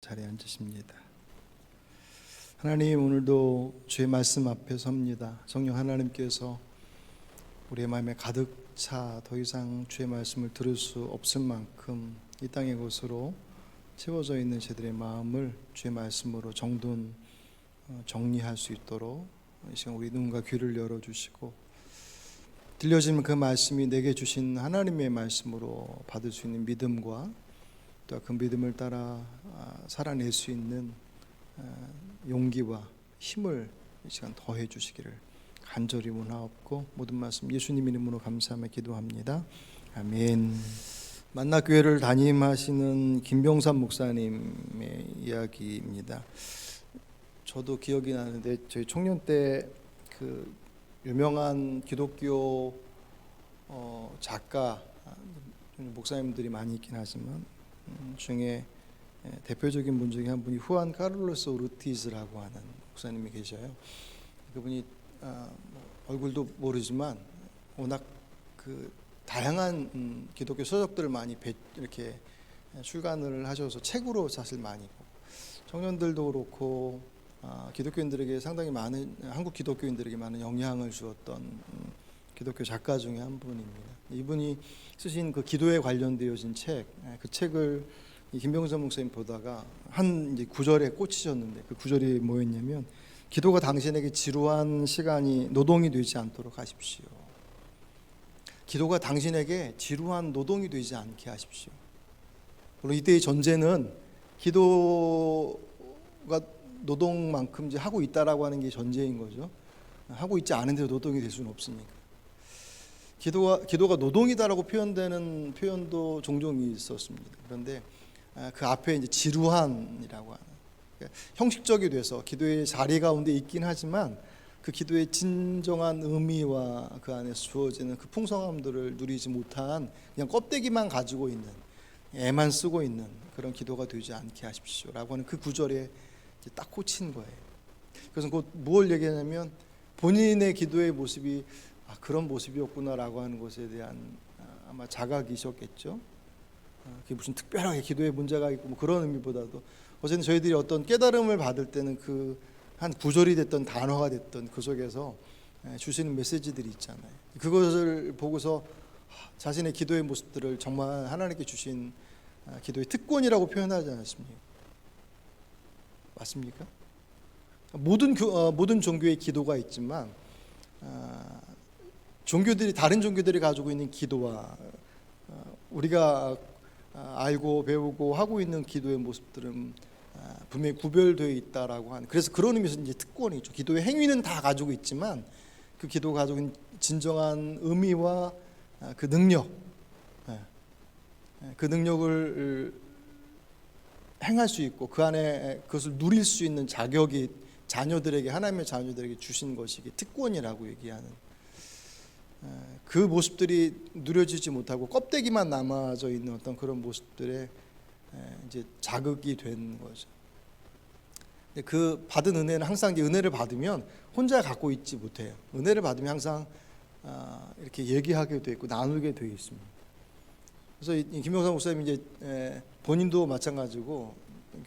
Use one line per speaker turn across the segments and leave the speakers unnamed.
자리에 앉으십니다. 하나님, 오늘도 주의 말씀 앞에 섭니다. 성령 하나님께서 우리의 마음에 가득 차 더 이상 주의 말씀을 들을 수 없을 만큼 이 땅의 것으로 채워져 있는 저들의 마음을 주의 말씀으로 정리할 수 있도록 이 시간 우리 눈과 귀를 열어주시고, 들려지는 그 말씀이 내게 주신 하나님의 말씀으로 받을 수 있는 믿음과 또 그 믿음을 따라 살아낼 수 있는 용기와 힘을 이 시간 더해 주시기를 간절히 원하옵고, 모든 말씀 예수님 이름으로 감사하며 기도합니다. 아멘. 만나교회를 담임하시는 김병삼 목사님의 이야기입니다. 저도 기억이 나는데, 저희 청년 때 그 유명한 기독교 작가 목사님들이 많이 있긴 하지만 중에 대표적인 분 중에 한 분이 후안 카를로스 오르티즈라고 하는 목사님이 계셔요. 그분이 얼굴도 모르지만 워낙 그 다양한 기독교 서적들을 많이 이렇게 출간을 하셔서 책으로 사실 많이 보고, 청년들도 그렇고 기독교인들에게 상당히 많은, 한국 기독교인들에게 많은 영향을 주었던 기독교 작가 중에 한 분입니다. 이분이 쓰신 그 기도에 관련되어진 책, 그 책을 김병선 목사님 보다가 한 이제 구절에 꽂히셨는데, 그 구절이 뭐였냐면, 기도가 당신에게 지루한 시간이 노동이 되지 않도록 하십시오. 기도가 당신에게 지루한 노동이 되지 않게 하십시오. 물론 이때의 전제는 기도가 노동만큼 이제 하고 있다라고 하는 게 전제인 거죠. 하고 있지 않은데도 노동이 될 수는 없으니까. 기도가 노동이다라고 표현되는 표현도 종종 있었습니다. 그런데 그 앞에 이제 지루한이라고 하는, 그러니까 형식적이 돼서 기도의 자리 가운데 있긴 하지만 그 기도의 진정한 의미와 그 안에서 주어지는 그 풍성함들을 누리지 못한, 그냥 껍데기만 가지고 있는, 애만 쓰고 있는 그런 기도가 되지 않게 하십시오라고 하는 그 구절에 딱 꽂힌 거예요. 그래서 곧 뭘 얘기하냐면, 본인의 기도의 모습이 그런 모습이었구나라고 하는 것에 대한 아마 자각이셨겠죠. 그게 무슨 특별하게 기도에 문제가 있고 뭐 그런 의미보다도 어쨌든 저희들이 어떤 깨달음을 받을 때는 그 한 구절이 됐던 단어가 됐던 그 속에서 주시는 메시지들이 있잖아요. 그것을 보고서 자신의 기도의 모습들을 정말 하나님께 주신 기도의 특권이라고 표현하지 않았습니까? 맞습니까? 모든 종교의 기도가 있지만 다른 종교들이 가지고 있는 기도와 우리가 알고 배우고 하고 있는 기도의 모습들은 분명히 구별되어 있다라고 하는, 그래서 그런 의미에서 이제 특권이죠. 기도의 행위는 다 가지고 있지만 그 기도가 가지고 있는 진정한 의미와 그 능력을 행할 수 있고 그 안에 그것을 누릴 수 있는 자격이 하나님의 자녀들에게 주신 것이 특권이라고 얘기하는, 그 모습들이 누려지지 못하고 껍데기만 남아져 있는 어떤 그런 모습들에 이제 자극이 된 거죠. 그 받은 은혜는 항상, 은혜를 받으면 혼자 갖고 있지 못해요. 은혜를 받으면 항상 이렇게 얘기하게 돼 있고 나누게 돼 있습니다. 그래서 김영삼 목사님이 이제 본인도 마찬가지고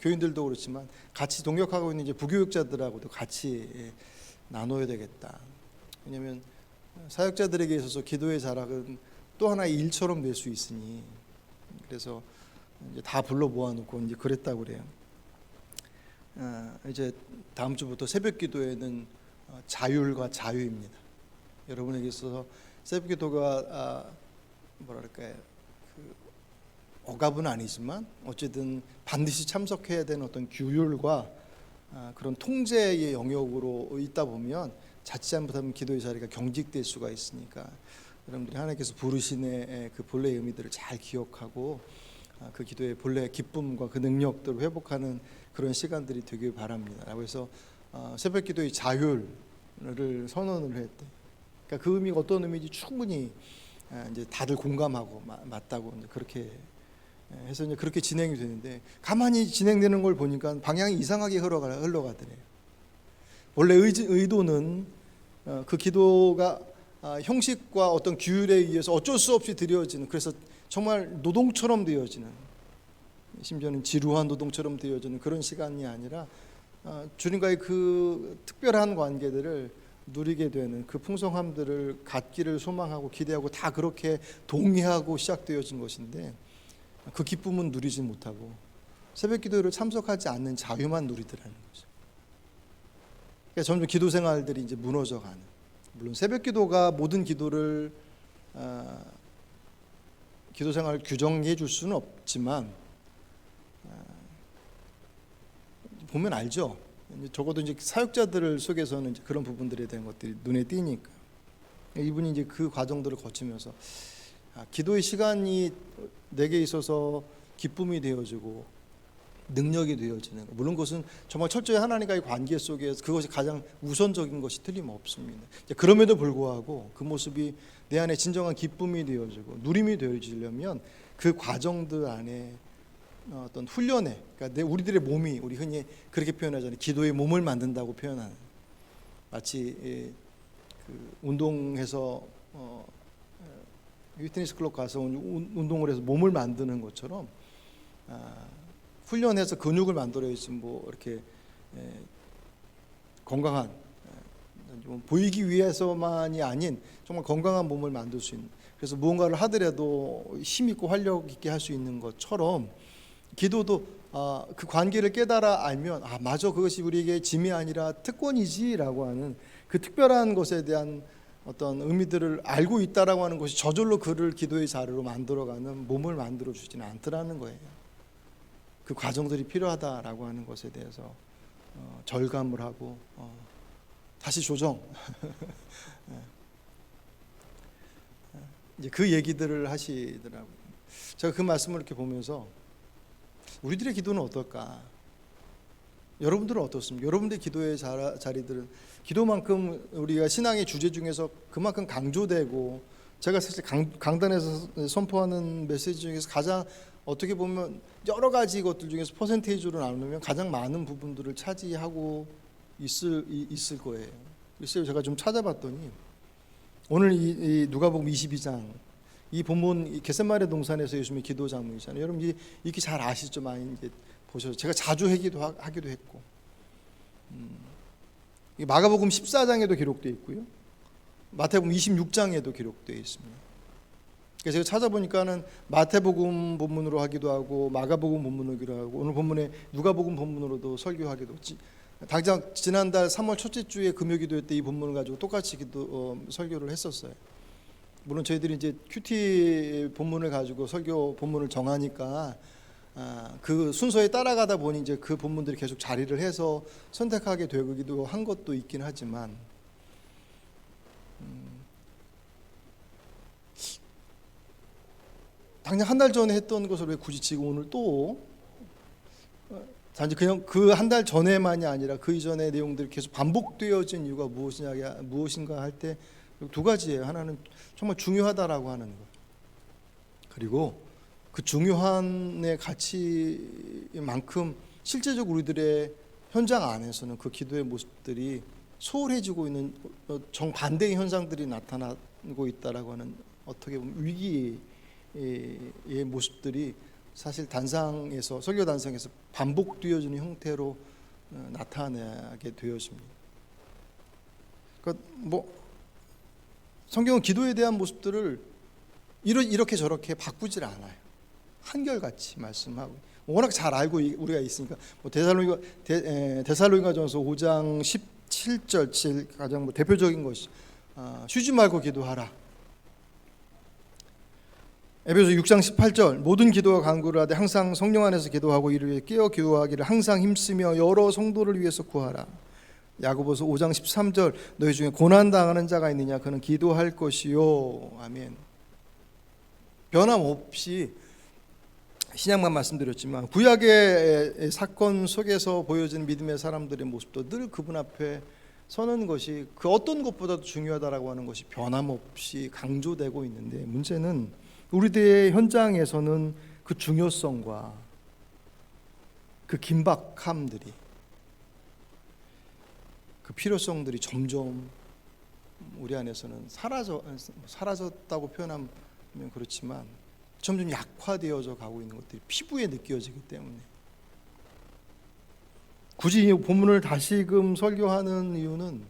교인들도 그렇지만 같이 동역하고 있는 이제 부교육자들하고도 같이 나눠야 되겠다. 왜냐하면 사역자들에게 있어서 기도의 자락은 또 하나의 일처럼 될 수 있으니, 그래서 이제 다 불러 모아놓고 이제 그랬다고 그래요. 이제 다음 주부터 새벽 기도에는 자율과 자유입니다. 여러분에게 있어서 새벽 기도가 뭐랄까요, 억압은 아니지만 어쨌든 반드시 참석해야 되는 어떤 규율과 그런 통제의 영역으로 있다 보면 자칫 잘못하면 기도의 자리가 경직될 수가 있으니까, 여러분들이 하나님께서 부르신의 그 본래의 의미들을 잘 기억하고 그 기도의 본래 기쁨과 그 능력들을 회복하는 그런 시간들이 되길 바랍니다. 그래서 새벽 기도의 자율을 선언을 했대. 그러니까 그 의미가 어떤 의미인지 충분히 이제 다들 공감하고 맞다고 이제 그렇게 해서 이제 그렇게 진행이 되는데, 가만히 진행되는 걸 보니까 방향이 이상하게 흘러가더래요. 원래 의도는 그 기도가 형식과 어떤 규율에 의해서 어쩔 수 없이 드려지는, 그래서 정말 노동처럼 되어지는, 심지어는 지루한 노동처럼 되어지는 그런 시간이 아니라 주님과의 그 특별한 관계들을 누리게 되는 그 풍성함들을 갖기를 소망하고 기대하고 다 그렇게 동의하고 시작되어진 것인데 그 기쁨은 누리지 못하고 새벽 기도를 참석하지 않는 자유만 누리더라는 거죠. 그러니까 점점 기도 생활들이 이제 무너져가는. 물론 새벽 기도가 모든 기도를 기도 생활을 규정해 줄 수는 없지만 보면 알죠. 적어도 이제 사역자들을 속에서는 이제 그런 부분들에 대한 것들이 눈에 띄니까 이분이 이제 그 과정들을 거치면서 기도의 시간이 내게 있어서 기쁨이 되어지고 능력이 되어지는 것. 물론 그것은 정말 철저히 하나님과의 관계 속에서 그것이 가장 우선적인 것이 틀림없습니다. 그럼에도 불구하고 그 모습이 내 안에 진정한 기쁨이 되어지고 누림이 되어지려면 그 과정들 안에 어떤 훈련에, 그러니까 우리들의 몸이, 우리 흔히 그렇게 표현하잖아요. 기도의 몸을 만든다고 표현하는, 마치 그 운동해서 피트니스 클럽 가서 운동을 해서 몸을 만드는 것처럼 훈련해서 근육을 만들어야지 뭐 이렇게 건강한, 보이기 위해서만이 아닌 정말 건강한 몸을 만들 수 있는, 그래서 무언가를 하더라도 힘 있고 활력 있게 할 수 있는 것처럼 기도도 그 관계를 깨달아 알면 맞아, 그것이 우리에게 짐이 아니라 특권이지라고 하는 그 특별한 것에 대한 어떤 의미들을 알고 있다라고 하는 것이 저절로 그를 기도의 자료로 만들어가는 몸을 만들어 주지는 않더라는 거예요. 그 과정들이 필요하다라고 하는 것에 대해서 절감을 하고 다시 조정 이제 그 얘기들을 하시더라고요. 제가 그 말씀을 이렇게 보면서 우리들의 기도는 어떨까? 여러분들은 어떻습니까? 여러분들의 기도의 자리들은 기도만큼 우리가 신앙의 주제 중에서 그만큼 강조되고, 제가 사실 강단에서 선포하는 메시지 중에서 가장 어떻게 보면 여러 가지 것들 중에서 퍼센테이지로 나누면 가장 많은 부분들을 차지하고 있을 거예요. 글쎄요, 제가 좀 찾아봤더니 오늘 이 누가복음 22장 이 본문 겟세마네 동산에서 예수님의 기도 장면이잖아요. 여러분 이렇게 잘 아시죠? 많이 이제 보셔서 제가 자주 하기도 했고, 마가복음 14장에도 기록되어 있고요, 마태복음 26장에도 기록되어 있습니다. 그래서 제가 찾아보니까는 마태복음 본문으로 하기도 하고 마가복음 본문으로 하기도 하고 오늘 본문에 누가복음 본문으로도 설교하기도 했지. 당장 지난달 3월 첫째 주에 금요기도 때 이 본문을 가지고 똑같이 설교를 했었어요. 물론 저희들이 이제 큐티 본문을 가지고 설교 본문을 정하니까 그 순서에 따라가다 보니 이제 그 본문들이 계속 자리를 해서 선택하게 되기도 한 것도 있긴 하지만 당장 한 달 전에 했던 것을 왜 굳이 지금 오늘 또 단지 그냥 그 한 달 전에만이 아니라 그 이전의 내용들이 계속 반복되어진 이유가 무엇인가 할 때 두 가지예요. 하나는 정말 중요하다라고 하는 것, 그리고 그 중요한의 가치만큼 실제적으로 우리들의 현장 안에서는 그 기도의 모습들이 소홀해지고 있는 정반대의 현상들이 나타나고 있다라고 하는, 어떻게 보면 위기의 모습들이 사실 단상에서, 설교 단상에서 반복되어지는 형태로 나타나게 되어집니다. 그러니까 성경은 기도에 대한 모습들을 이렇게 저렇게 바꾸질 않아요. 한결같이 말씀하고 워낙 잘 알고 우리가 있으니까 데살로니가전서 5장 17절 7 가장 대표적인 것이 쉬지 말고 기도하라. 에베소 6장 18절 모든 기도와 간구를 하되 항상 성령 안에서 기도하고 이를 위해 깨어 기도하기를 항상 힘쓰며 여러 성도를 위해서 구하라. 야고보서 5장 13절 너희 중에 고난 당하는 자가 있느냐 그는 기도할 것이요. 아멘. 변함없이 신약만 말씀드렸지만 구약의 사건 속에서 보여진 믿음의 사람들의 모습도 늘 그분 앞에 서는 것이 그 어떤 것보다도 중요하다라고 하는 것이 변함없이 강조되고 있는데, 문제는 우리들의 현장에서는 그 중요성과 그 긴박함들이, 그 필요성들이 점점 우리 안에서는 사라졌다고 표현하면 그렇지만 점점 약화되어져 가고 있는 것들이 피부에 느껴지기 때문에 굳이 이 본문을 다시금 설교하는 이유는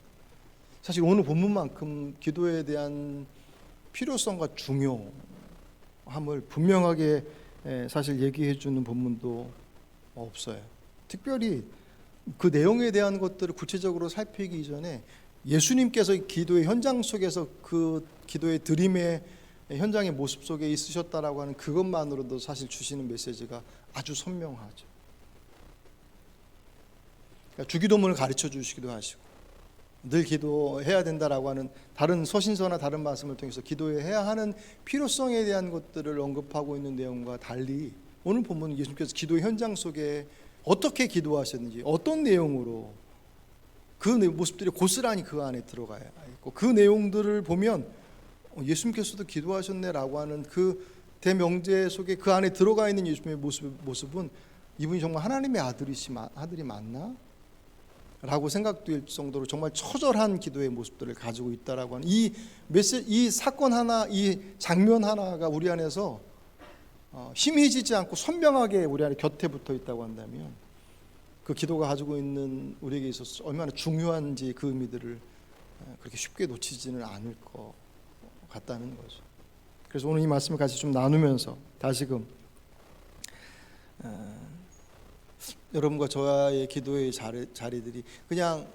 사실 오늘 본문만큼 기도에 대한 필요성과 중요함을 분명하게 사실 얘기해 주는 본문도 없어요. 특별히 그 내용에 대한 것들을 구체적으로 살피기 이전에 예수님께서 기도의 현장 속에서 그 기도의 드림의 현장의 모습 속에 있으셨다라고 하는 그것만으로도 사실 주시는 메시지가 아주 선명하죠. 그러니까 주기도문을 가르쳐 주시기도 하시고 늘 기도해야 된다라고 하는 다른 서신서나 다른 말씀을 통해서 기도해야 하는 필요성에 대한 것들을 언급하고 있는 내용과 달리 오늘 본문은 예수님께서 기도의 현장 속에 어떻게 기도하셨는지 어떤 내용으로 그 모습들이 고스란히 그 안에 들어가 있고 그 내용들을 보면 예수님께서도 기도하셨네라고 하는 그 대명제 속에 그 안에 들어가 있는 예수님의 모습은 이분이 정말 하나님의 아들이 맞나? 라고 생각될 정도로 정말 처절한 기도의 모습들을 가지고 있다라고 하는 이 사건 하나, 이 장면 하나가 우리 안에서 희미해지지 않고 선명하게 우리 안에 곁에 붙어 있다고 한다면 그 기도가 가지고 있는 우리에게 있어서 얼마나 중요한지 그 의미들을 그렇게 쉽게 놓치지는 않을 것 같다는 거죠. 그래서 오늘 이 말씀을 같이 좀 나누면서 다시금 여러분과 저와의 기도의 자리들이 그냥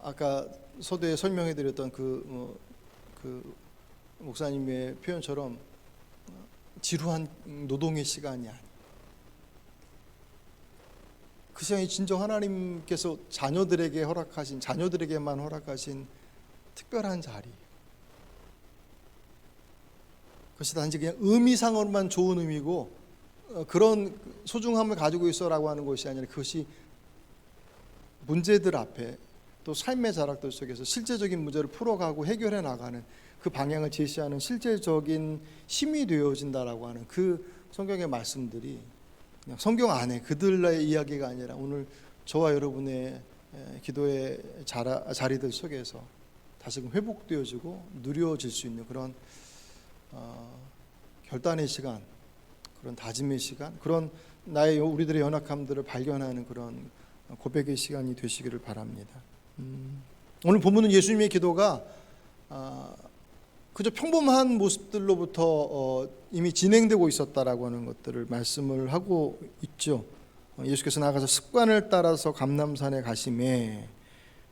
아까 서두에 설명해드렸던 그 목사님의 표현처럼 지루한 노동의 시간이 아니에요. 그 시간이 진정 하나님께서 자녀들에게만 허락하신 특별한 자리. 그것이 단지 그냥 의미상으로만 좋은 의미고 그런 소중함을 가지고 있어라고 하는 것이 아니라 그것이 문제들 앞에 또 삶의 자락들 속에서 실제적인 문제를 풀어가고 해결해 나가는 그 방향을 제시하는 실제적인 힘이 되어진다라고 하는 그 성경의 말씀들이 그냥 성경 안에 그들의 이야기가 아니라 오늘 저와 여러분의 기도의 자리들 속에서 다시금 회복되어지고 누려질 수 있는 그런 결단의 시간, 그런 다짐의 시간, 그런 우리들의 연약함들을 발견하는 그런 고백의 시간이 되시기를 바랍니다. 오늘 본문은 예수님의 기도가 그저 평범한 모습들로부터 이미 진행되고 있었다라고 하는 것들을 말씀을 하고 있죠. 예수께서 나가서 습관을 따라서 감람산에 가심에,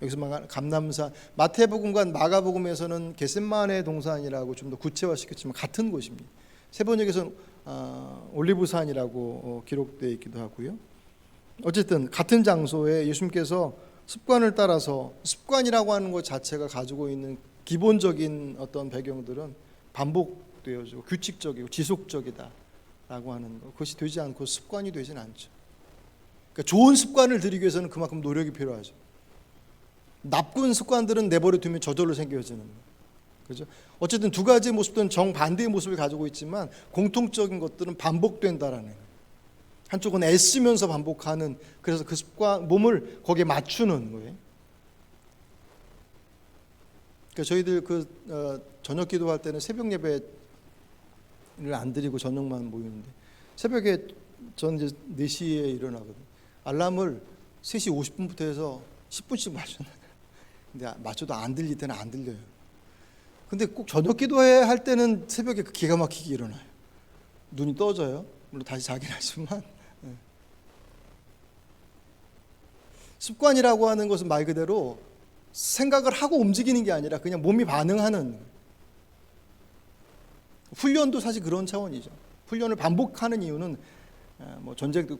여기서 감람산, 마태복음과 마가복음에서는 겟셋마네 동산이라고 좀 더 구체화시켰지만 같은 곳입니다. 세번역에서는 올리브산이라고 기록되어 있기도 하고요. 어쨌든 같은 장소에 예수님께서 습관을 따라서, 습관이라고 하는 것 자체가 가지고 있는 기본적인 어떤 배경들은 반복되어지고 규칙적이고 지속적이다라고 하는 것, 그것이 되지 않고 습관이 되진 않죠. 그러니까 좋은 습관을 들이기 위해서는 그만큼 노력이 필요하죠. 나쁜 습관들은 내버려 두면 저절로 생겨지는 거예요. 그죠? 어쨌든 두 가지 모습들은 정반대의 모습을 가지고 있지만 공통적인 것들은 반복된다라는 거예요. 한쪽은 애쓰면서 반복하는, 그래서 그 습관, 몸을 거기에 맞추는 거예요. 그러니까 저희들 저녁 기도할 때는 새벽 예배를 안 드리고 저녁만 모이는데, 새벽에 저는 이제 4시에 일어나거든요. 알람을 3시 50분부터 해서 10분씩 맞춰놔요. 근데 맞춰도 안 들릴 때는 안 들려요. 근데 꼭 저녁 기도회 할 때는 새벽에 기가 막히게 일어나요. 눈이 떠져요. 물론 다시 자긴 하지만. 습관이라고 하는 것은 말 그대로 생각을 하고 움직이는 게 아니라 그냥 몸이 반응하는, 훈련도 사실 그런 차원이죠. 훈련을 반복하는 이유는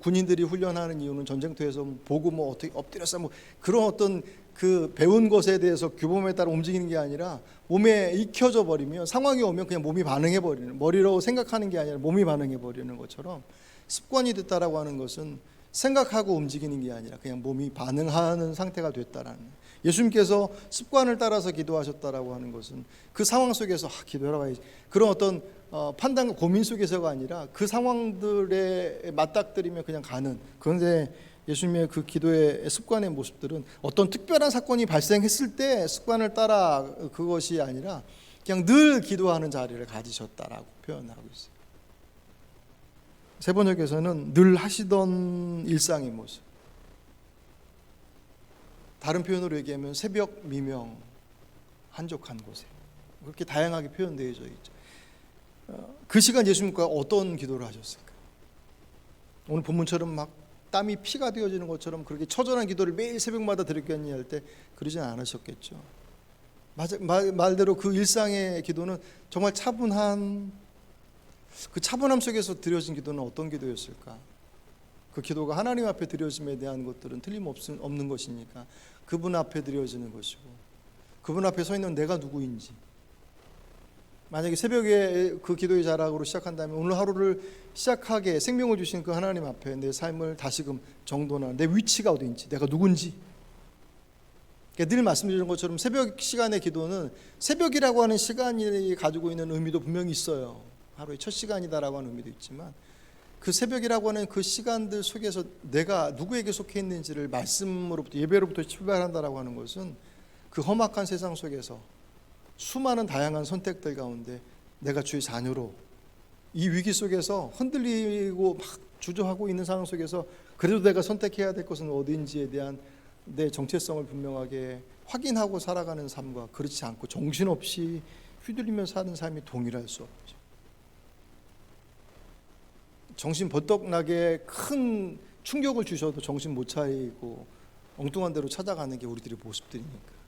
군인들이 훈련하는 이유는 전쟁터에서 보고 어떻게 엎드렸어 그런 어떤 그 배운 것에 대해서 규범에 따라 움직이는 게 아니라 몸에 익혀져 버리면 상황이 오면 그냥 몸이 반응해 버리는, 머리로 생각하는 게 아니라 몸이 반응해 버리는 것처럼 습관이 됐다라고 하는 것은 생각하고 움직이는 게 아니라 그냥 몸이 반응하는 상태가 됐다라는, 예수님께서 습관을 따라서 기도하셨다라고 하는 것은 그 상황 속에서 기도하라 봐야지 그런 어떤 판단과 고민 속에서가 아니라 그 상황들에 맞닥뜨리면 그냥 가는, 그런데 예수님의 그 기도의 습관의 모습들은 어떤 특별한 사건이 발생했을 때 습관을 따라 그것이 아니라 그냥 늘 기도하는 자리를 가지셨다라고 표현하고 있어요. 세 번역에서는 늘 하시던 일상의 모습. 다른 표현으로 얘기하면 새벽 미명 한적한 곳에 그렇게 다양하게 표현되어 있죠. 그 시간 예수님과 어떤 기도를 하셨을까? 오늘 본문처럼 막 땀이 피가 되어지는 것처럼 그렇게 처절한 기도를 매일 새벽마다 드렸겠니 할 때 그러진 않으셨겠죠. 말대로 그 일상의 기도는 정말 차분한, 그 차분함 속에서 드려진 기도는 어떤 기도였을까? 그 기도가 하나님 앞에 드려짐에 대한 것들은 틀림없는 것이니까 그분 앞에 드려지는 것이고, 그분 앞에 서 있는 내가 누구인지, 만약에 새벽에 그 기도의 자락으로 시작한다면 오늘 하루를 시작하게 생명을 주신 그 하나님 앞에 내 삶을 다시금 정돈하는, 내 위치가 어디인지, 내가 누군지. 그러니까 늘 말씀드리는 것처럼 새벽 시간의 기도는 새벽이라고 하는 시간이 가지고 있는 의미도 분명히 있어요. 하루의 첫 시간이다라고 하는 의미도 있지만, 그 새벽이라고 하는 그 시간들 속에서 내가 누구에게 속해 있는지를 말씀으로부터, 예배로부터 출발한다라고 하는 것은 그 험악한 세상 속에서 수많은 다양한 선택들 가운데 내가 주의 자녀로 이 위기 속에서 흔들리고 막 주저하고 있는 상황 속에서 그래도 내가 선택해야 될 것은 어디인지에 대한 내 정체성을 분명하게 확인하고 살아가는 삶과 그렇지 않고 정신없이 휘둘리며 사는 삶이 동일할 수 없죠. 정신 번떡 나게 큰 충격을 주셔도 정신 못 차리고 엉뚱한 대로 찾아가는 게 우리들의 모습들이니까.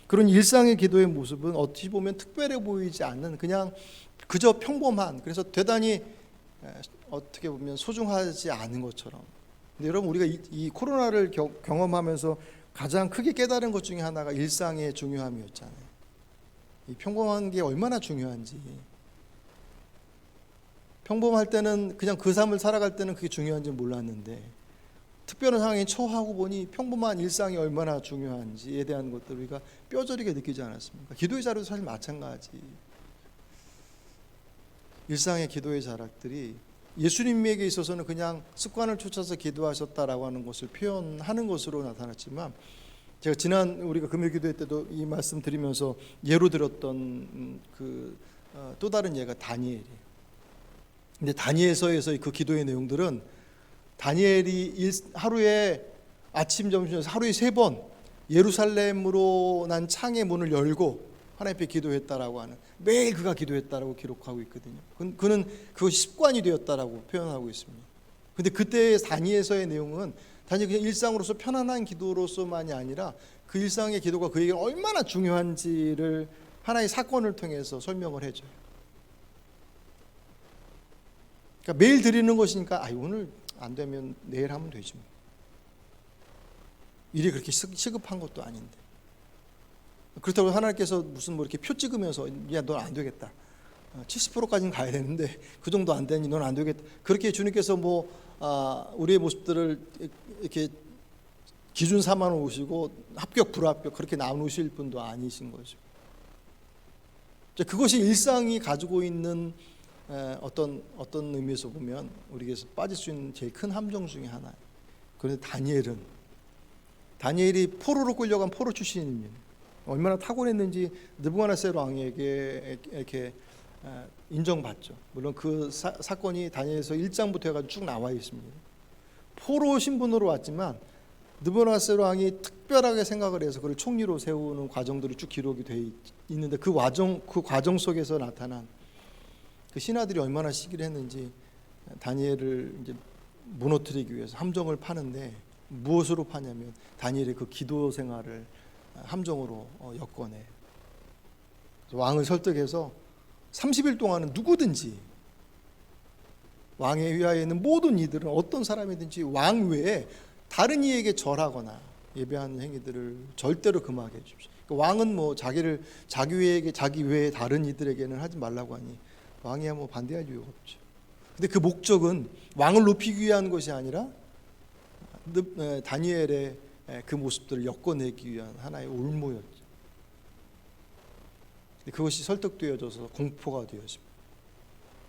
그런 일상의 기도의 모습은 어찌 보면 특별해 보이지 않는, 그냥 그저 평범한, 그래서 대단히 어떻게 보면 소중하지 않은 것처럼. 근데 여러분, 우리가 이 코로나를 경험하면서 가장 크게 깨달은 것 중에 하나가 일상의 중요함이었잖아요. 이 평범한 게 얼마나 중요한지. 평범할 때는 그냥 그 삶을 살아갈 때는 그게 중요한지 몰랐는데, 특별한 상황에 처하고 보니 평범한 일상이 얼마나 중요한지에 대한 것들을 우리가 뼈저리게 느끼지 않았습니까? 기도의 자료도 사실 마찬가지. 일상의 기도의 자락들이 예수님에게 있어서는 그냥 습관을 쫓아서 기도하셨다라고 하는 것을 표현하는 것으로 나타났지만, 제가 지난 우리가 금요 기도회 때도 이 말씀 드리면서 예로 들었던 또 다른 예가 다니엘이에요. 근데 다니엘서에서의 그 기도의 내용들은 다니엘이 하루에 아침, 점심, 하루에 3번 예루살렘으로 난 창의 문을 열고 하나님 앞에 기도했다라고 하는, 매일 그가 기도했다라고 기록하고 있거든요. 그는 그것이 습관이 되었다라고 표현하고 있습니다. 근데 그때의 다니엘서의 내용은 단지 그냥 일상으로서 편안한 기도로서만이 아니라 그 일상의 기도가 그에게 얼마나 중요한지를 하나의 사건을 통해서 설명을 해줘요. 그러니까 매일 드리는 것이니까 오늘 안 되면 내일 하면 되지 뭐. 일이 그렇게 시급한 것도 아닌데. 그렇다고 하나님께서 무슨 이렇게 표 찍으면서 야, 넌 안 되겠다. 70%까지는 가야 되는데 그 정도 안 되니 넌 안 되겠다. 그렇게 주님께서 우리의 모습들을 이렇게 기준 삼아 놓으시고 합격 불합격 그렇게 나누실 분도 아니신 거죠. 그것이 일상이 가지고 있는 어떤 의미에서 보면 우리에게서 빠질 수 있는 제일 큰 함정 중에 하나예요. 그런데 다니엘이 포로로 끌려간 포로 출신입니다. 얼마나 탁월했는지 느부갓네살 왕에게 이렇게 인정받죠. 물론 그 사건이 다니엘서 1장부터 해가지고 쭉 나와 있습니다. 포로 신분으로 왔지만 느부갓네살 왕이 특별하게 생각을 해서 그를 총리로 세우는 과정들이 쭉 기록이 돼 있는데 그 과정 속에서 나타난 그 신하들이 얼마나 시기를 했는지 다니엘을 이제 무너뜨리기 위해서 함정을 파는데 무엇으로 파냐면 다니엘의 그 기도 생활을 함정으로 엮어내. 왕을 설득해서 30일 동안은 누구든지 왕의 위하에 있는 모든 이들은 어떤 사람이든지 왕 외에 다른 이에게 절하거나 예배하는 행위들을 절대로 금하게 해주십시오. 그러니까 왕은 자기 외에 다른 이들에게는 하지 말라고 하니 왕이야 반대할 이유가 없죠. 근데 그 목적은 왕을 높이기 위한 것이 아니라 다니엘의 그 모습들을 엮어내기 위한 하나의 올무였죠. 그것이 설득되어져서 공포가 되어집니다.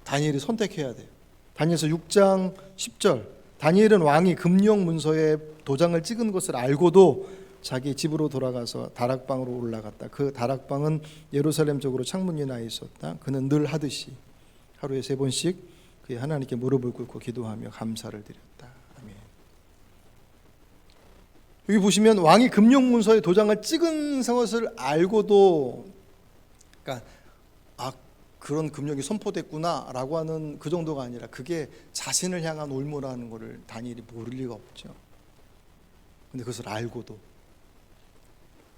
다니엘이 선택해야 돼요. 다니엘서 6장 10절, 다니엘은 왕이 금령 문서에 도장을 찍은 것을 알고도 자기 집으로 돌아가서 다락방으로 올라갔다. 그 다락방은 예루살렘 쪽으로 창문이 나 있었다. 그는 늘 하듯이 하루에 3번씩 그의 하나님께 무릎을 꿇고 기도하며 감사를 드렸다. 아멘. 여기 보시면 왕이 금령문서에 도장을 찍은 것을 알고도, 그러니까 그런 금령이 선포됐구나라고 하는 그 정도가 아니라 그게 자신을 향한 올무라는 것을 다니엘이 모를 리가 없죠. 근데 그것을 알고도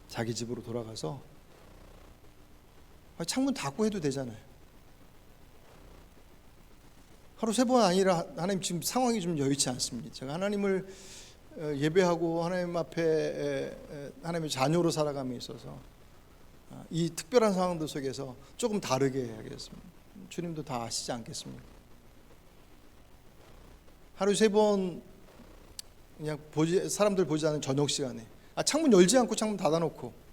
자기 집으로 돌아가서 창문 닫고 해도 되잖아요. 하루 3번 아니라 하나님 지금 상황이 좀 여의치 않습니다. 제가 하나님을 예배하고 하나님 앞에 하나님의 자녀로 살아감에 있어서 이 특별한 상황들 속에서 조금 다르게 해야겠습니다. 주님도 다 아시지 않겠습니까? 하루 3번 그냥 사람들 보지 않은 저녁 시간에 창문 열지 않고 창문 닫아놓고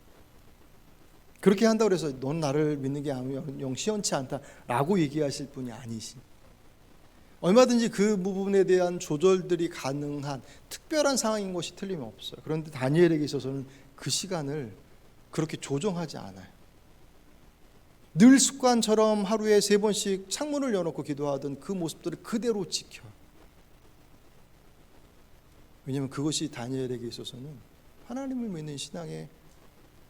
그렇게 한다고 해서 넌 나를 믿는 게 영 시원치 않다라고 얘기하실 분이 아니신, 얼마든지 그 부분에 대한 조절들이 가능한 특별한 상황인 것이 틀림없어요. 그런데 다니엘에게 있어서는 그 시간을 그렇게 조정하지 않아요. 늘 습관처럼 하루에 3번씩 창문을 열어놓고 기도하던 그 모습들을 그대로 지켜요. 왜냐하면 그것이 다니엘에게 있어서는 하나님을 믿는 신앙의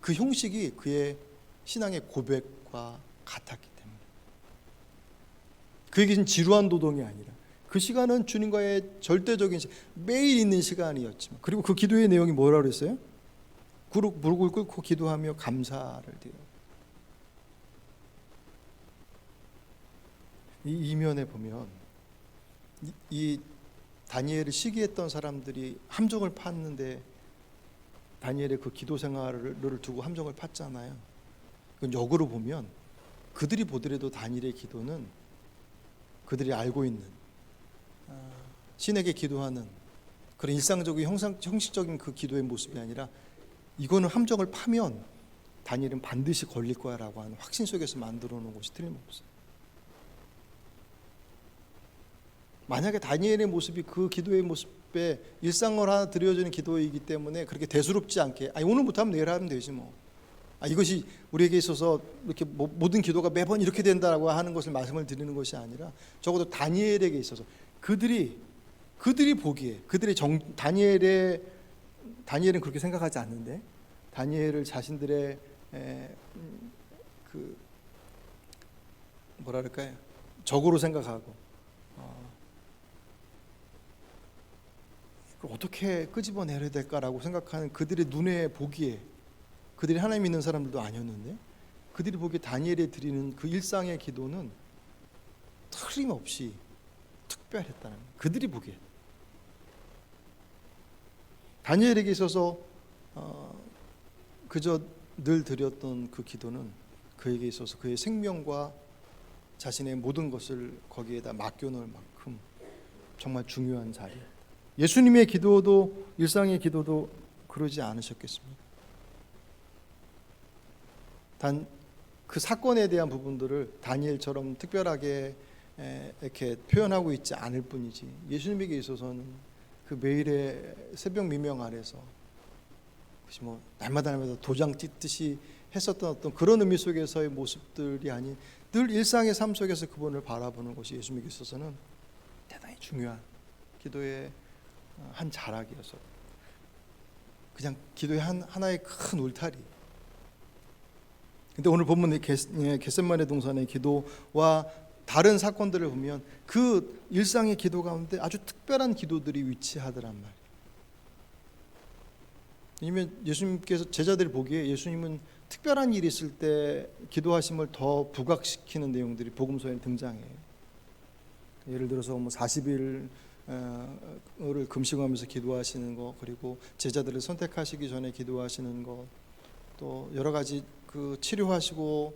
그 형식이 그의 신앙의 고백과 같았기 때문에, 그에게는 지루한 노동이 아니라 그 시간은 주님과의 절대적인 매일 있는 시간이었지만, 그리고 그 기도의 내용이 뭐라고 그랬어요? 무릎을 꿇고 기도하며 감사를 드려요. 이 이면에 보면 이 다니엘을 시기했던 사람들이 함정을 팠는데 다니엘의 그 기도 생활을 두고 함정을 팠잖아요. 그건 역으로 보면 그들이 보더라도 다니엘의 기도는 그들이 알고 있는 신에게 기도하는 그런 일상적인 형식적인 그 기도의 모습이 아니라, 이거는 함정을 파면 다니엘은 반드시 걸릴 거야 라고 하는 확신 속에서 만들어 놓은 것이 틀림없어요. 만약에 다니엘의 모습이 그 기도의 모습에 일상으로 드려지는 기도이기 때문에 그렇게 대수롭지 않게 오늘 못하면 내일 하면 되지 뭐, 이것이 우리에게 있어서 이렇게 모든 기도가 매번 이렇게 된다라고 하는 것을 말씀을 드리는 것이 아니라, 적어도 다니엘에게 있어서 그들이 보기에 다니엘은 그렇게 생각하지 않는데 다니엘을 자신들의 그 뭐랄까요, 적으로 생각하고 어떻게 끄집어내야 될까라고 생각하는 그들의 눈에 보기에, 그들이 하나님 믿는 사람들도 아니었는데 그들이 보기에 다니엘이 드리는 그 일상의 기도는 틀림없이 특별했다는 거예요. 그들이 보기에 다니엘에게 있어서 그저 늘 드렸던 그 기도는 그에게 있어서 그의 생명과 자신의 모든 것을 거기에다 맡겨놓을 만큼 정말 중요한 자리예요. 예수님의 기도도, 일상의 기도도 그러지 않으셨겠습니까? 단 그 사건에 대한 부분들을 다니엘처럼 특별하게 이렇게 표현하고 있지 않을 뿐이지, 예수님에게 있어서는 그 매일의 새벽 미명 아래서 뭐 날마다 도장 찍듯이 했었던 어떤 그런 의미 속에서의 모습들이 아닌 늘 일상의 삶 속에서 그분을 바라보는 것이 예수님에게 있어서는 대단히 중요한 기도의 한 자락이어서, 그냥 기도의 하나의 큰 울타리. 근데 오늘 본문의 겟세마네 동산의 기도와 다른 사건들을 보면 그 일상의 기도 가운데 아주 특별한 기도들이 위치하더란 말이에요. 왜냐하면 예수님께서 제자들이 보기에 예수님은 특별한 일이 있을 때 기도하심을 더 부각시키는 내용들이 복음서에 등장해요. 예를 들어서 40일을 금식하면서 기도하시는 것, 그리고 제자들을 선택하시기 전에 기도하시는 것, 또 여러 가지 그 치료하시고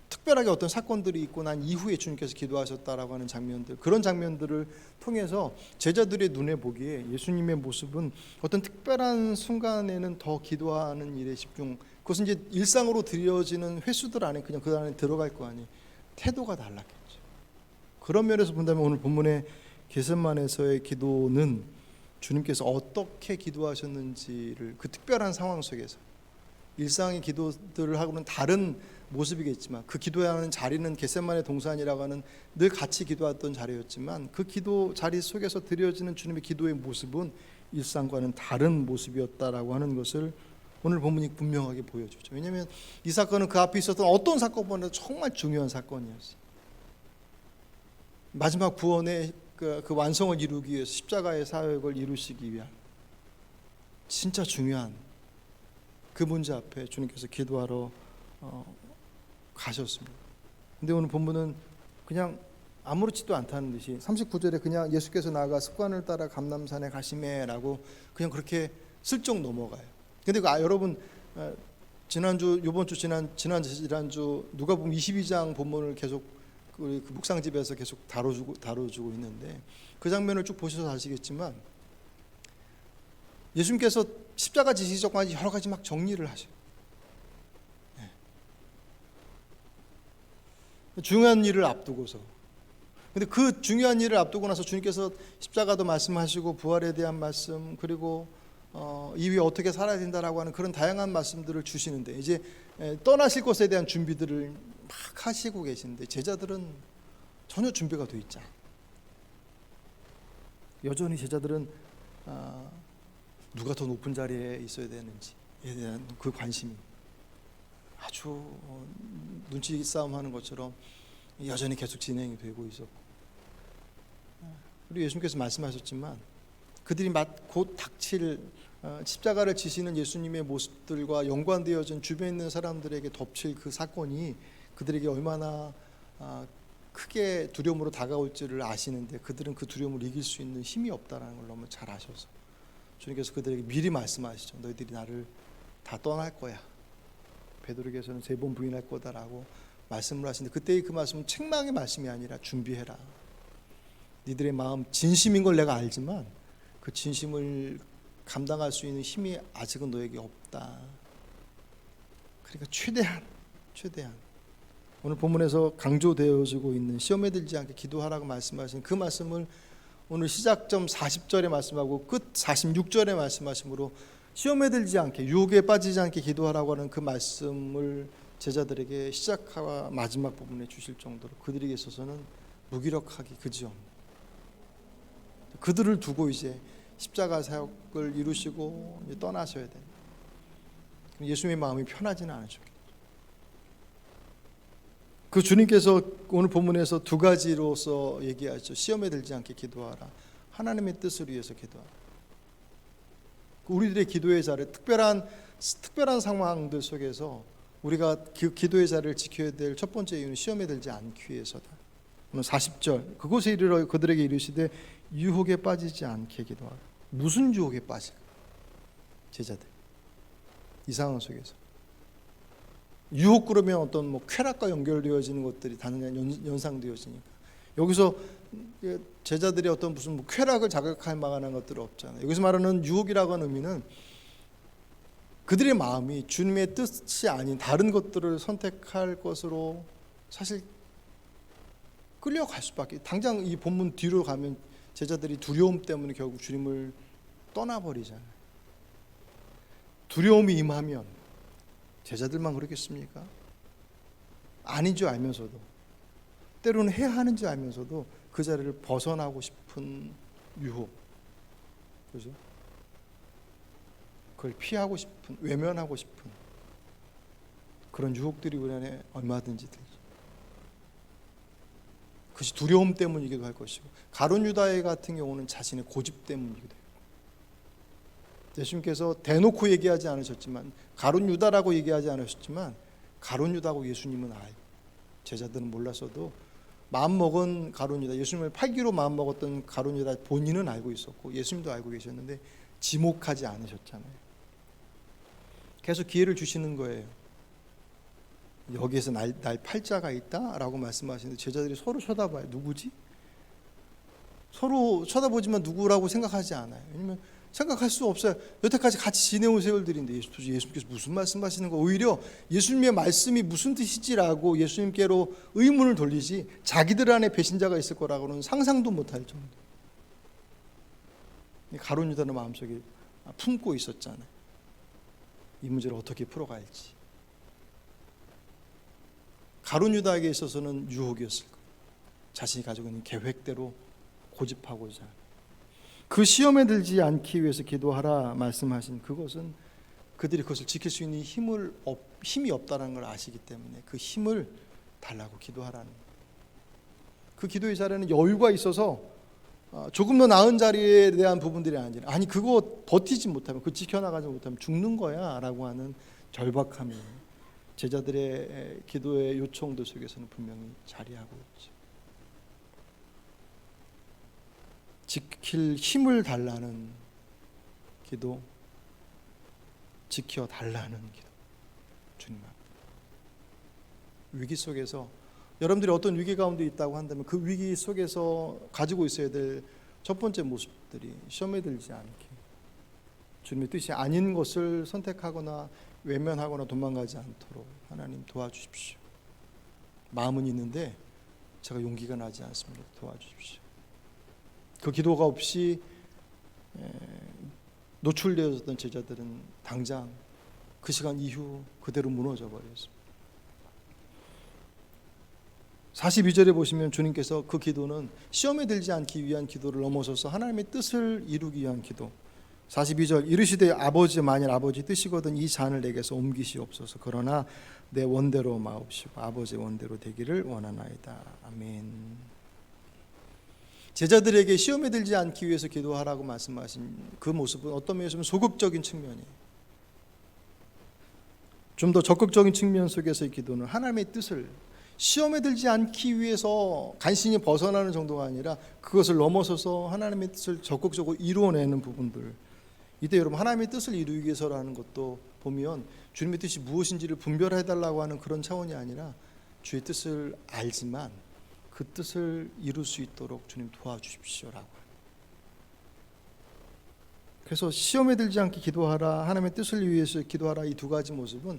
특별하게 어떤 사건들이 있고 난 이후에 주님께서 기도하셨다라고 하는 장면들, 그런 장면들을 통해서 제자들의 눈에 보기에 예수님의 모습은 어떤 특별한 순간에는 더 기도하는 일에 집중, 그것은 이제 일상으로 드려지는 횟수들 안에 그냥 그 안에 들어갈 거 아니에요. 태도가 달랐겠죠. 그런 면에서 본다면 오늘 본문의 겟세마네에서의 기도는 주님께서 어떻게 기도하셨는지를 그 특별한 상황 속에서 일상의 기도들을 하고는 다른 모습이겠지만 그 기도하는 자리는 겟세마네 동산이라고 하는 늘 같이 기도했던 자리였지만 그 기도 자리 속에서 드려지는 주님의 기도의 모습은 일상과는 다른 모습이었다라고 하는 것을 오늘 본문이 분명하게 보여주죠. 왜냐하면 이 사건은 그 앞에 있었던 어떤 사건보다도 정말 중요한 사건이었어요. 마지막 구원의 그 완성을 이루기 위해서 십자가의 사역을 이루시기 위한 진짜 중요한 그 문제 앞에 주님께서 기도하러 가셨습니다. 근데 오늘 본문은 그냥 아무렇지도 않다는 듯이 39절에 그냥 예수께서 나아가 습관을 따라 감람산에 가시매라고 그냥 그렇게 슬쩍 넘어가요. 근데 여러분 지난주 누가복음 22장 본문을 계속 우리 그 묵상집에서 계속 다뤄주고 있는데 그 장면을 쭉 보셔서 아시겠지만 예수님께서 십자가 지시기 전까지 여러 가지 막 정리를 하셔요. 중요한 일을 앞두고서. 근데 그 중요한 일을 앞두고 나서 주님께서 십자가도 말씀하시고 부활에 대한 말씀 그리고 이 위에 어떻게 살아야 된다라고 하는 그런 다양한 말씀들을 주시는데 이제 떠나실 것에 대한 준비들을 막 하시고 계신데 제자들은 전혀 준비가 돼 있지 않아요. 여전히 제자들은 누가 더 높은 자리에 있어야 되는지에 대한 그 관심이 아주 눈치 싸움하는 것처럼 여전히 계속 진행이 되고 있었고 그리고 예수님께서 말씀하셨지만 그들이 곧 닥칠 십자가를 지시는 예수님의 모습들과 연관되어진 주변에 있는 사람들에게 덮칠 그 사건이 그들에게 얼마나 크게 두려움으로 다가올지를 아시는데 그들은 그 두려움을 이길 수 있는 힘이 없다는 걸 너무 잘 아셔서 주님께서 그들에게 미리 말씀하시죠. 너희들이 나를 다 떠날 거야. 베드로에게서는 3번 부인할 거다라고 말씀을 하시는데 그때의 그 말씀은 책망의 말씀이 아니라 준비해라. 니들의 마음 진심인 걸 내가 알지만 그 진심을 감당할 수 있는 힘이 아직은 너에게 없다. 그러니까 최대한 오늘 본문에서 강조되어지고 있는 시험에 들지 않게 기도하라고 말씀하신 그 말씀을 오늘 시작점 40절에 말씀하고 끝 46절에 말씀하심으로 시험에 들지 않게 유혹에 빠지지 않게 기도하라고 하는 그 말씀을 제자들에게 시작과 마지막 부분에 주실 정도로 그들에게 있어서는 무기력하기 그지없는 그들을 두고 이제 십자가 사역을 이루시고 이제 떠나셔야 됩니다. 예수님의 마음이 편하지는 않으셨겠죠. 그 주님께서 오늘 본문에서 2가지로서 얘기하죠. 시험에 들지 않게 기도하라. 하나님의 뜻을 위해서 기도하라. 우리들의 기도의 자리, 특별한 상황들 속에서 우리가 그 기도의 자리를 지켜야 될 첫 번째 이유는 시험에 들지 않기 위해서다. 오늘 40절 그곳에 이르러 그들에게 이르시되 유혹에 빠지지 않게 기도하라. 무슨 유혹에 빠질까? 제자들 이 상황 속에서 유혹 그러면 어떤 뭐 쾌락과 연결되어지는 것들이 단연 연상되어지니까 여기서 제자들이 어떤 무슨 뭐 쾌락을 자극할 만한 것들은 없잖아요. 여기서 말하는 유혹이라고 하는 의미는 그들의 마음이 주님의 뜻이 아닌 다른 것들을 선택할 것으로 사실 끌려갈 수밖에. 당장 이 본문 뒤로 가면 제자들이 두려움 때문에 결국 주님을 떠나버리잖아요. 두려움이 임하면 제자들만 그렇겠습니까? 아닌 줄 알면서도 때로는 해야 하는 줄 알면서도 그 자리를 벗어나고 싶은 유혹, 그죠? 그걸 피하고 싶은, 외면하고 싶은 그런 유혹들이 우리 안에 얼마든지 들죠. 그것이 두려움 때문이기도 할 것이고 가룟 유다 같은 경우는 자신의 고집 때문이기도 해요. 예수님께서 대놓고 얘기하지 않으셨지만 가룟 유다라고 얘기하지 않으셨지만 가룟 유다고 예수님은 알고 제자들은 몰랐어도 마음먹은 가룟 유다, 예수님을 팔기로 마음먹었던 가룟 유다 본인은 알고 있었고 예수님도 알고 계셨는데 지목하지 않으셨잖아요. 계속 기회를 주시는 거예요. 여기에서 날 팔자가 있다라고 말씀하시는데 제자들이 서로 쳐다봐요. 누구지? 서로 쳐다보지만 누구라고 생각하지 않아요. 왜냐면 생각할 수 없어요. 여태까지 같이 지내온 세월들인데 예수님께서 무슨 말씀하시는 거? 오히려 예수님의 말씀이 무슨 뜻이지라고 예수님께로 의문을 돌리지 자기들 안에 배신자가 있을 거라고는 상상도 못할 정도. 가룟 유다는 마음속에 품고 있었잖아요. 이 문제를 어떻게 풀어갈지. 가룟 유다에게 있어서는 유혹이었을 거예요. 자신이 가지고 있는 계획대로 고집하고자 그 시험에 들지 않기 위해서 기도하라 말씀하신 그것은 그들이 그것을 지킬 수 있는 힘이 없다는 걸 아시기 때문에 그 힘을 달라고 기도하라는 그 기도의 자리는 여유가 있어서 조금 더 나은 자리에 대한 부분들이 아니라 아니 그거 버티지 못하면 그 지켜나가지 못하면 죽는 거야 라고 하는 절박함이 제자들의 기도의 요청도 속에서는 분명히 자리하고 있죠. 지킬 힘을 달라는 기도, 지켜달라는 기도. 주님 앞에 위기 속에서 여러분들이 어떤 위기 가운데 있다고 한다면 그 위기 속에서 가지고 있어야 될 첫 번째 모습들이 시험에 들지 않게 주님의 뜻이 아닌 것을 선택하거나 외면하거나 도망가지 않도록 하나님 도와주십시오. 마음은 있는데 제가 용기가 나지 않습니다. 도와주십시오. 그 기도가 없이 노출되어졌던 제자들은 당장 그 시간 이후 그대로 무너져 버렸습니다. 42절에 보시면 주님께서 그 기도는 시험에 들지 않기 위한 기도를 넘어서서 하나님의 뜻을 이루기 위한 기도. 42절 이르시되 아버지 만일 아버지 뜻이거든 이 잔을 내게서 옮기시옵소서. 그러나 내 원대로 마옵시고 아버지의 원대로 되기를 원하나이다. 아멘. 제자들에게 시험에 들지 않기 위해서 기도하라고 말씀하신 그 모습은 어떤 면에서는 소극적인 측면이에요. 좀 더 적극적인 측면 속에서의 기도는 하나님의 뜻을 시험에 들지 않기 위해서 간신히 벗어나는 정도가 아니라 그것을 넘어서서 하나님의 뜻을 적극적으로 이루어내는 부분들. 이때 여러분 하나님의 뜻을 이루기 위해서라는 것도 보면 주님의 뜻이 무엇인지를 분별해달라고 하는 그런 차원이 아니라 주의 뜻을 알지만 그 뜻을 이룰 수 있도록 주님 도와주십시오라고. 그래서 시험에 들지 않게 기도하라, 하나님의 뜻을 위해서 기도하라, 이 두 가지 모습은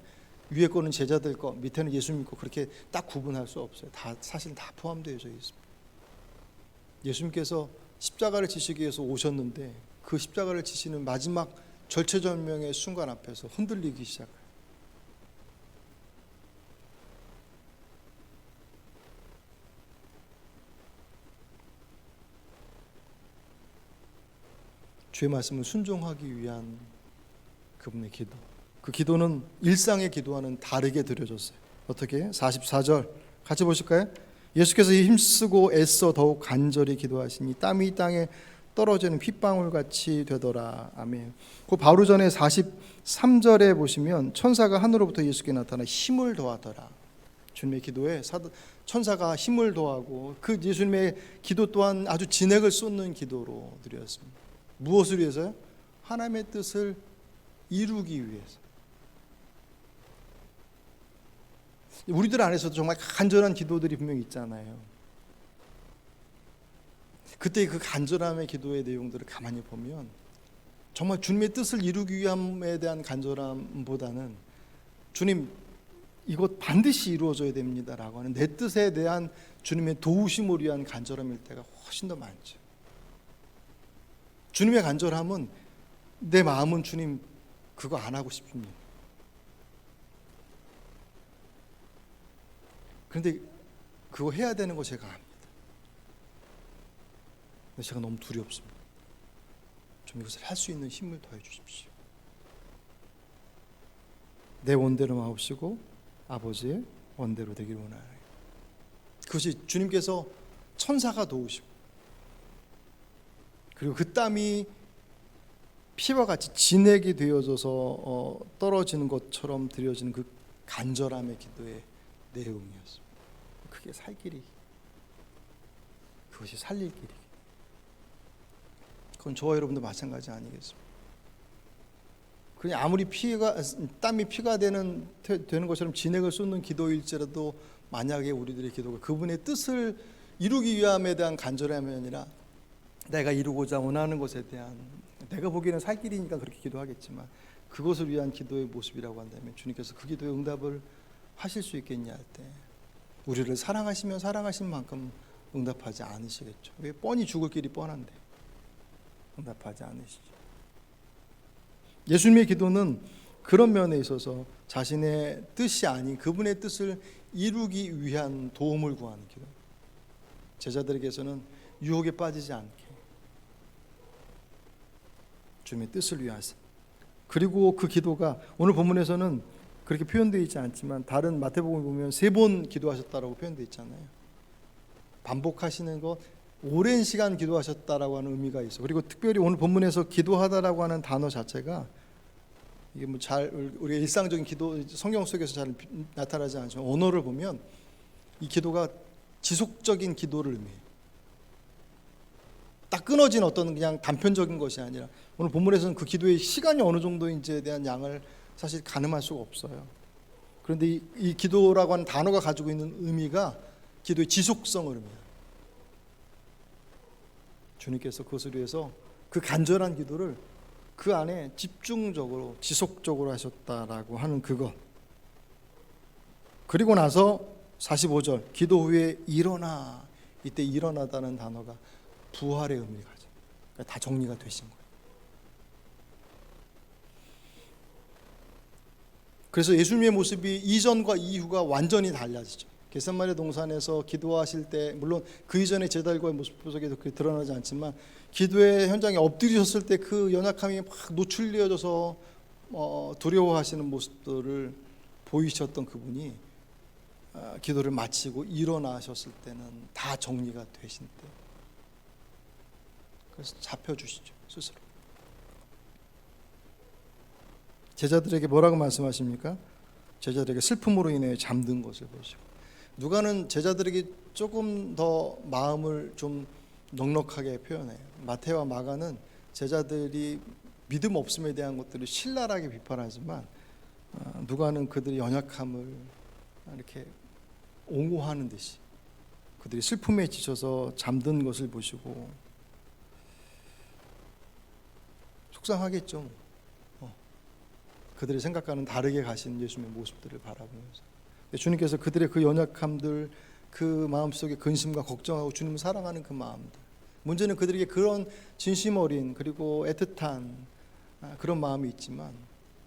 위에 거는 제자들 거, 밑에는 예수님 거 그렇게 딱 구분할 수 없어요. 다 사실 다 포함되어 있습니다. 예수님께서 십자가를 지시기 위해서 오셨는데 그 십자가를 지시는 마지막 절체절명의 순간 앞에서 흔들리기 시작해요. 주의 말씀을 순종하기 위한 그분의 기도. 그 기도는 일상의 기도와는 다르게 드려졌어요. 어떻게? 44절 같이 보실까요? 예수께서 힘쓰고 애써 더욱 간절히 기도하시니 땀이 땅에 떨어지는 핏방울같이 되더라. 아멘. 그 바로 전에 43절에 보시면 천사가 하늘로부터 예수께 나타나 힘을 더하더라. 주님의 기도에 천사가 힘을 더하고 그 예수님의 기도 또한 아주 진액을 쏟는 기도로 드렸습니다. 무엇을 위해서요? 하나님의 뜻을 이루기 위해서. 우리들 안에서도 정말 간절한 기도들이 분명히 있잖아요. 그때 그 간절함의 기도의 내용들을 가만히 보면 정말 주님의 뜻을 이루기 위함에 대한 간절함보다는 주님 이것 반드시 이루어져야 됩니다라고 하는 내 뜻에 대한 주님의 도우심을 위한 간절함일 때가 훨씬 더 많죠. 주님의 간절함은 내 마음은 주님 그거 안 하고 싶습니다. 그런데 그거 해야 되는 거 제가 압니다. 근데 제가 너무 두렵습니다. 좀 이것을 할 수 있는 힘을 더해 주십시오. 내 원대로 마옵시고 아버지의 원대로 되기를 원하나요. 그것이 주님께서 천사가 도우시고 그리고 그 땀이 피와 같이 진액이 되어져서 떨어지는 것처럼 드려지는 그 간절함의 기도의 내용이었습니다. 그게 살 길이, 그것이 살릴 길이. 그건 저와 여러분도 마찬가지 아니겠습니까? 그냥 아무리 땀이 피가 되는 것처럼 진액을 쏟는 기도일지라도 만약에 우리들의 기도가 그분의 뜻을 이루기 위함에 대한 간절함이 아니라 내가 이루고자 원하는 것에 대한, 내가 보기에는 살 길이니까 그렇게 기도하겠지만 그것을 위한 기도의 모습이라고 한다면 주님께서 그 기도의 응답을 하실 수 있겠냐 할 때 우리를 사랑하시면 사랑하신 만큼 응답하지 않으시겠죠. 왜? 뻔히 죽을 길이 뻔한데 응답하지 않으시죠. 예수님의 기도는 그런 면에 있어서 자신의 뜻이 아닌 그분의 뜻을 이루기 위한 도움을 구하는 기도. 제자들에게서는 유혹에 빠지지 않게 주님의 뜻을 위하서. 그리고 그 기도가 오늘 본문에서는 그렇게 표현되어 있지 않지만 다른 마태복음에 보면 3번 기도하셨다라고 표현되어 있잖아요. 반복하시는 것, 오랜 시간 기도하셨다라고 하는 의미가 있어. 그리고 특별히 오늘 본문에서 기도하다라고 하는 단어 자체가 이게 뭐 잘 우리가 일상적인 기도 성경 속에서 잘 나타나지 않지만 언어를 보면 이 기도가 지속적인 기도를 의미해요. 딱 끊어진 어떤 그냥 단편적인 것이 아니라 오늘 본문에서는 그 기도의 시간이 어느 정도인지에 대한 양을 사실 가늠할 수가 없어요. 그런데 이 기도라고 하는 단어가 가지고 있는 의미가 기도의 지속성을 의미해요. 주님께서 그것을 위해서 그 간절한 기도를 그 안에 집중적으로 지속적으로 하셨다라고 하는 그것. 그리고 나서 45절 기도 후에 일어나. 이때 일어나다는 단어가 부활의 의미가 가져. 그러니까 다 정리가 되신 거예요. 그래서 예수님의 모습이 이전과 이후가 완전히 달라지죠. 겟세마네 동산에서 기도하실 때 물론 그 이전의 제자들과의 모습 속에도 그게 드러나지 않지만 기도의 현장에 엎드리셨을 때 그 연약함이 막 노출되어져서 두려워하시는 모습들을 보이셨던 그분이 기도를 마치고 일어나셨을 때는 다 정리가 되신 때 그래서 잡혀주시죠 스스로. 제자들에게 뭐라고 말씀하십니까? 제자들에게 슬픔으로 인해 잠든 것을 보시고 누가는 제자들에게 조금 더 마음을 좀 넉넉하게 표현해요. 마태와 마가는 제자들이 믿음 없음에 대한 것들을 신랄하게 비판하지만 누가는 그들의 연약함을 이렇게 옹호하는 듯이 그들이 슬픔에 지쳐서 잠든 것을 보시고 속상하겠죠. 그들의 생각과는 다르게 가신 예수님의 모습들을 바라보면서 주님께서 그들의 그 연약함들, 그 마음속에 근심과 걱정하고 주님을 사랑하는 그 마음들, 문제는 그들에게 그런 진심 어린 그리고 애틋한 그런 마음이 있지만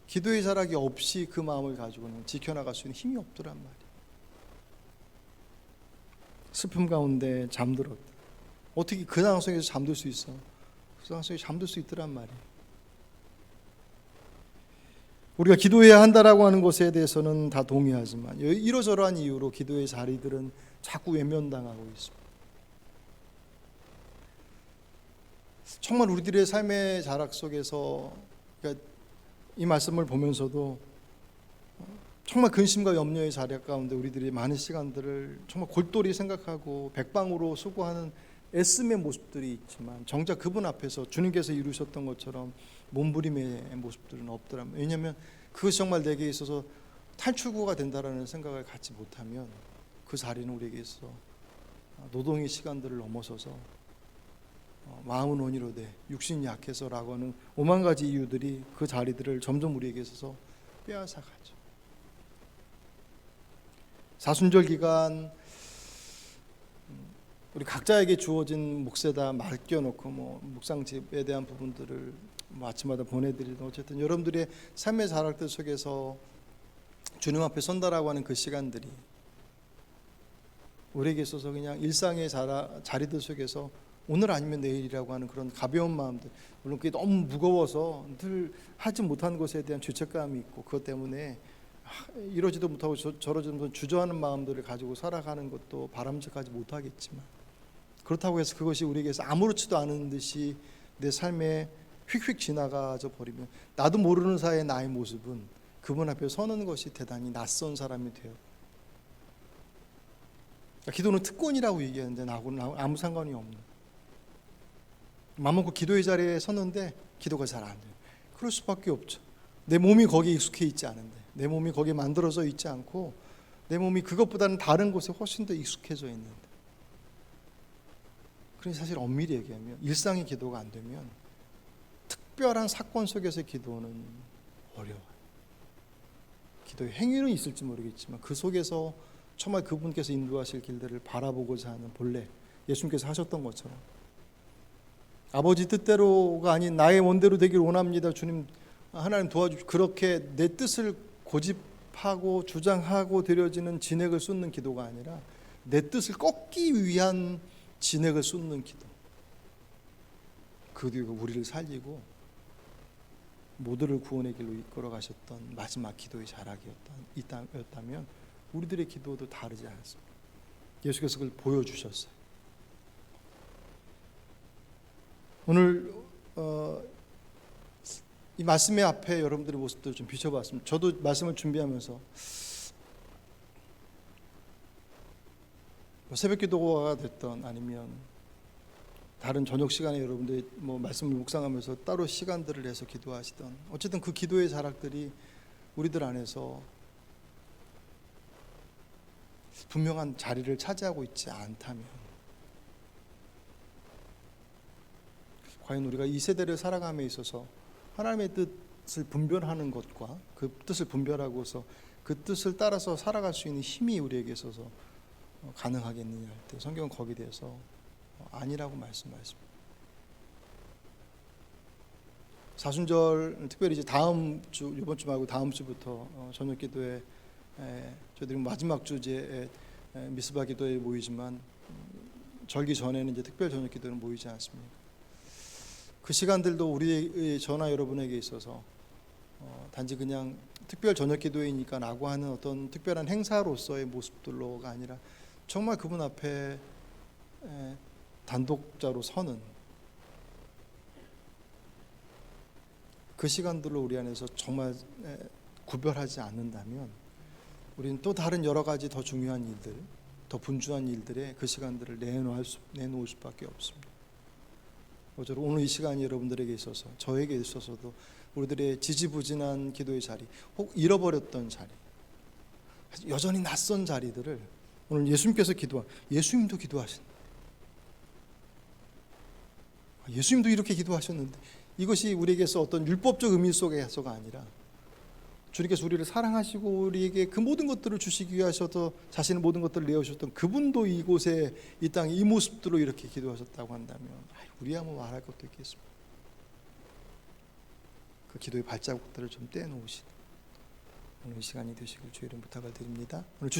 기도의 자락이 없이 그 마음을 가지고는 지켜나갈 수 있는 힘이 없더란 말이에요. 슬픔 가운데 잠들었다. 어떻게 그 상황 속에서 잠들 수 있어? 그 상황 속에 잠들 수 있더란 말이에요. 우리가 기도해야 한다라고 하는 것에 대해서는 다 동의하지만 이러저러한 이유로 기도의 자리들은 자꾸 외면당하고 있습니다. 정말 우리들의 삶의 자락 속에서 그러니까 이 말씀을 보면서도 정말 근심과 염려의 자락 가운데 우리들이 많은 시간들을 정말 골똘히 생각하고 백방으로 수고하는 애씀의 모습들이 있지만 정작 그분 앞에서 주님께서 이루셨던 것처럼 몸부림의 모습들은 없더라면, 왜냐하면 그것이 정말 내게 있어서 탈출구가 된다라는 생각을 갖지 못하면 그 자리는 우리에게 있어 노동의 시간들을 넘어서서 마음은 원이로되 육신이 약해서라고 하는 오만 가지 이유들이 그 자리들을 점점 우리에게 있어서 빼앗아가죠. 사순절 기간 우리 각자에게 주어진 몫에다 맡겨놓고 묵상집에 대한 부분들을 아침마다 보내드리던 어쨌든 여러분들의 삶의 자락들 속에서 주님 앞에 선다라고 하는 그 시간들이 우리에게 있어서 그냥 일상의 자리들 속에서 오늘 아니면 내일이라고 하는 그런 가벼운 마음들, 물론 그게 너무 무거워서 늘 하지 못한 것에 대한 죄책감이 있고 그것 때문에 이러지도 못하고 저러지도 못하고 주저하는 마음들을 가지고 살아가는 것도 바람직하지 못하겠지만 그렇다고 해서 그것이 우리에게서 아무렇지도 않은 듯이 내 삶에 휙휙 지나가져 버리면 나도 모르는 사이에 나의 모습은 그분 앞에 서는 것이 대단히 낯선 사람이 돼요. 기도는 특권이라고 얘기하는데 나하고는 아무 상관이 없는, 맘먹고 기도의 자리에 섰는데 기도가 잘 안 돼요. 그럴 수밖에 없죠. 내 몸이 거기에 익숙해 있지 않은데, 내 몸이 거기에 만들어져 있지 않고 내 몸이 그것보다는 다른 곳에 훨씬 더 익숙해져 있는데, 그래서 사실 엄밀히 얘기하면 일상의 기도가 안 되면 특별한 사건 속에서의 기도는 어려워요. 기도의 행위는 있을지 모르겠지만 그 속에서 정말 그분께서 인도하실 길들을 바라보고자 하는 본래 예수님께서 하셨던 것처럼 아버지 뜻대로가 아닌 나의 원대로 되길 원합니다. 주님 하나님 도와주십시오. 그렇게 내 뜻을 고집하고 주장하고 드려지는 진액을 쏟는 기도가 아니라 내 뜻을 꺾기 위한 진액을 쏟는 기도. 그 기도가 우리를 살리고 모두를 구원의 길로 이끌어 가셨던 마지막 기도의 자락이었다면 우리들의 기도도 다르지 않습니다. 예수께서 그걸 보여주셨어요. 오늘 이 말씀의 앞에 여러분들의 모습들을 좀 비춰봤습니다. 저도 말씀을 준비하면서 새벽 기도가 됐던 아니면 다른 저녁 시간에 여러분들이 말씀을 묵상하면서 따로 시간들을 내서 기도하시던 어쨌든 그 기도의 자락들이 우리들 안에서 분명한 자리를 차지하고 있지 않다면 과연 우리가 이 세대를 살아감에 있어서 하나님의 뜻을 분별하는 것과 그 뜻을 분별하고서 그 뜻을 따라서 살아갈 수 있는 힘이 우리에게 있어서 가능하겠느냐 할 때 성경은 거기에 대해서 아니라고 말씀하십니다. 사순절 특별히 이제 다음 주 이번 주 말고 다음 주부터 저녁 기도에 저희들이 마지막 주제에 미스바 기도에 모이지만 절기 전에는 이제 특별 저녁 기도는 모이지 않습니까? 그 시간들도 우리 저나 여러분에게 있어서 단지 그냥 특별 저녁 기도이니까 라고 하는 어떤 특별한 행사로서의 모습들로가 아니라 정말 그분 앞에 단독자로 서는 그 시간들로 우리 안에서 정말 구별하지 않는다면 우리는 또 다른 여러 가지 더 중요한 일들, 더 분주한 일들에 그 시간들을 내놓을 수밖에 없습니다. 오늘 이 시간이 여러분들에게 있어서 저에게 있어서도 우리들의 지지부진한 기도의 자리, 혹 잃어버렸던 자리, 여전히 낯선 자리들을 오늘 예수님께서 예수님도 기도하신다. 예수님도 이렇게 기도하셨는데 이것이 우리에게서 어떤 율법적 의미 속에서가 아니라 주님께서 우리를 사랑하시고 우리에게 그 모든 것들을 주시기 위하셔서 자신의 모든 것들을 내어주셨던 그분도 이곳에 이 땅에 이 모습들로 이렇게 기도하셨다고 한다면 우리야 뭐 말할 것도 있겠습니다. 그 기도의 발자국들을 좀 떼놓으시는 오늘 이 시간이 되시길 주의 이름 부탁을 드립니다. 오늘